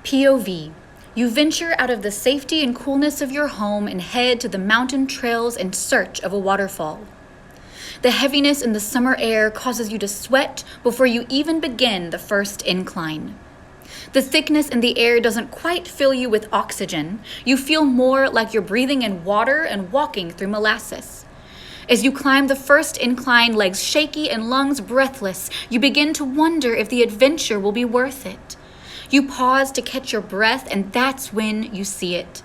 POV. You venture out of the safety and coolness of your home and head to the mountain trails in search of a waterfall. The heaviness in the summer air causes you to sweat before you even begin the first incline. The thickness in the air doesn't quite fill you with oxygen. You feel more like you're breathing in water and walking through molasses. As you climb the first incline, legs shaky and lungs breathless, you begin to wonder if the adventure will be worth it. You pause to catch your breath, and that's when you see it.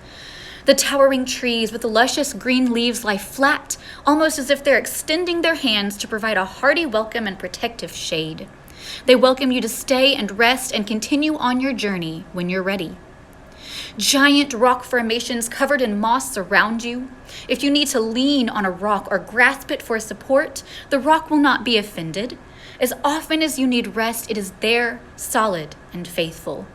The towering trees with the luscious green leaves lie flat, almost as if they're extending their hands to provide a hearty welcome and protective shade. They welcome you to stay and rest and continue on your journey when you're ready. Giant rock formations covered in moss surround you. If you need to lean on a rock or grasp it for support, the rock will not be offended. As often as you need rest, it is there, solid and faithful.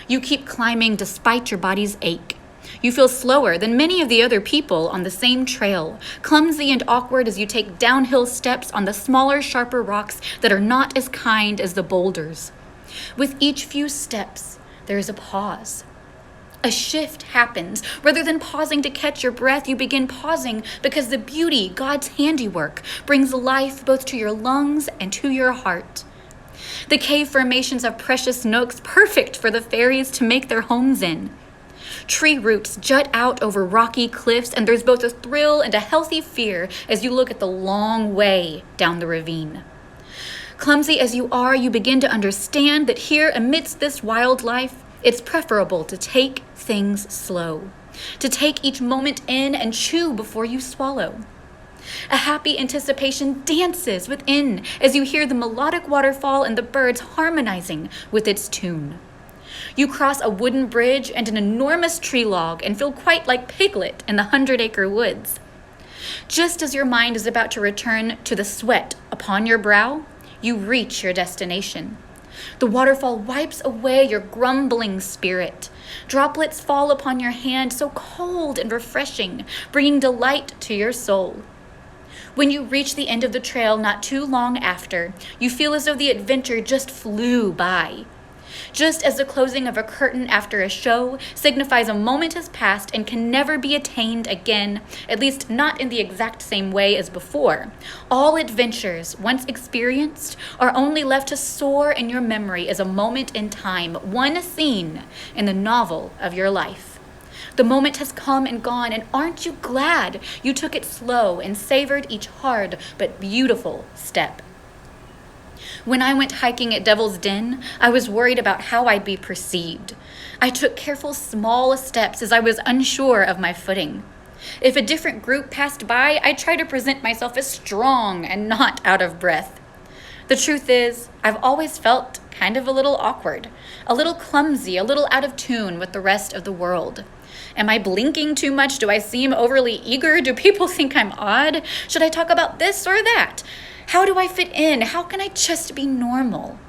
You keep climbing despite your body's ache. You feel slower than many of the other people on the same trail, clumsy and awkward as you take downhill steps on the smaller, sharper rocks that are not as kind as the boulders. With each few steps, there is a pause. A shift happens. Rather than pausing to catch your breath, you begin pausing because the beauty, God's handiwork, brings life both to your lungs and to your heart. The cave formations have precious nooks perfect for the fairies to make their homes in. Tree roots jut out over rocky cliffs, and there's both a thrill and a healthy fear as you look at the long way down the ravine. Clumsy as you are, you begin to understand that here amidst this wildlife, it's preferable to take things slow, to take each moment in and chew before you swallow. A happy anticipation dances within as you hear the melodic waterfall and the birds harmonizing with its tune. You cross a wooden bridge and an enormous tree log and feel quite like Piglet in the 100-acre woods. Just as your mind is about to return to the sweat upon your brow, you reach your destination. The waterfall wipes away your grumbling spirit. Droplets fall upon your hand, so cold and refreshing, bringing delight to your soul. When you reach the end of the trail not too long after, you feel as though the adventure just flew by. Just as the closing of a curtain after a show signifies a moment has passed and can never be attained again, at least not in the exact same way as before, all adventures, once experienced, are only left to soar in your memory as a moment in time, one scene in the novel of your life. The moment has come and gone, and aren't you glad you took it slow and savored each hard but beautiful step? When I went hiking at Devil's Den, I was worried about how I'd be perceived. I took careful, small steps as I was unsure of my footing. If a different group passed by, I tried to present myself as strong and not out of breath. The truth is, I've always felt kind of a little awkward, a little clumsy, a little out of tune with the rest of the world. Am I blinking too much? Do I seem overly eager? Do people think I'm odd? Should I talk about this or that? How do I fit in? How can I just be normal?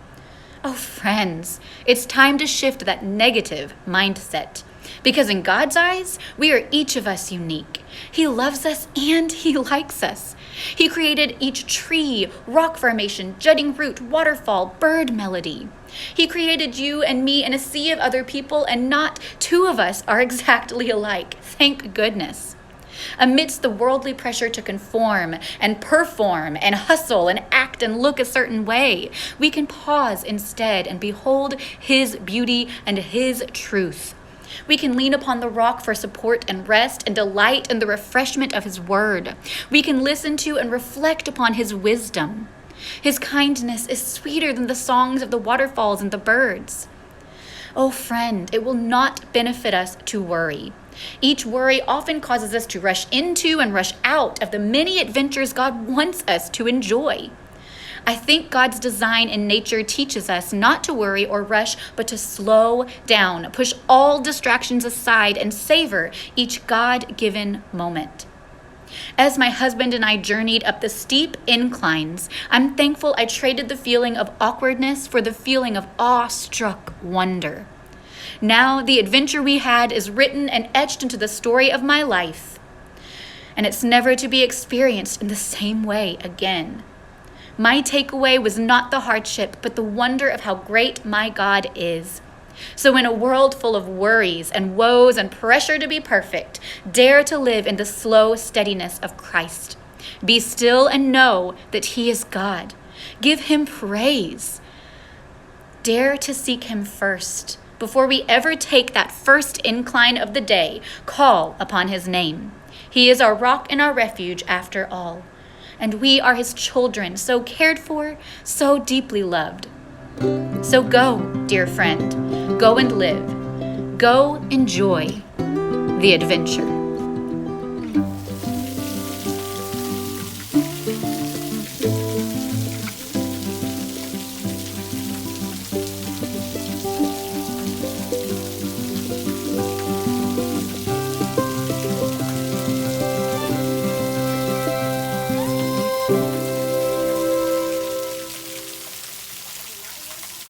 Oh, friends, it's time to shift that negative mindset. Because in God's eyes, we are each of us unique. He loves us and He likes us. He created each tree, rock formation, jutting root, waterfall, bird melody. He created you and me in a sea of other people, and not two of us are exactly alike. Thank goodness. Amidst the worldly pressure to conform and perform and hustle and act and look a certain way, we can pause instead and behold His beauty and His truth. We can lean upon the rock for support and rest and delight in the refreshment of His word. We can listen to and reflect upon His wisdom. His kindness is sweeter than the songs of the waterfalls and the birds. Oh, friend, it will not benefit us to worry. Each worry often causes us to rush into and rush out of the many adventures God wants us to enjoy. I think God's design in nature teaches us not to worry or rush, but to slow down, push all distractions aside, and savor each God-given moment. As my husband and I journeyed up the steep inclines, I'm thankful I traded the feeling of awkwardness for the feeling of awe-struck wonder. Now the adventure we had is written and etched into the story of my life, and it's never to be experienced in the same way again. My takeaway was not the hardship, but the wonder of how great my God is. So in a world full of worries and woes and pressure to be perfect, dare to live in the slow steadiness of Christ. Be still and know that he is God. Give him praise. Dare to seek him first. Before we ever take that first incline of the day, call upon his name. He is our rock and our refuge after all. And we are his children, so cared for, so deeply loved. So go, dear friend, go and live. Go enjoy the adventure.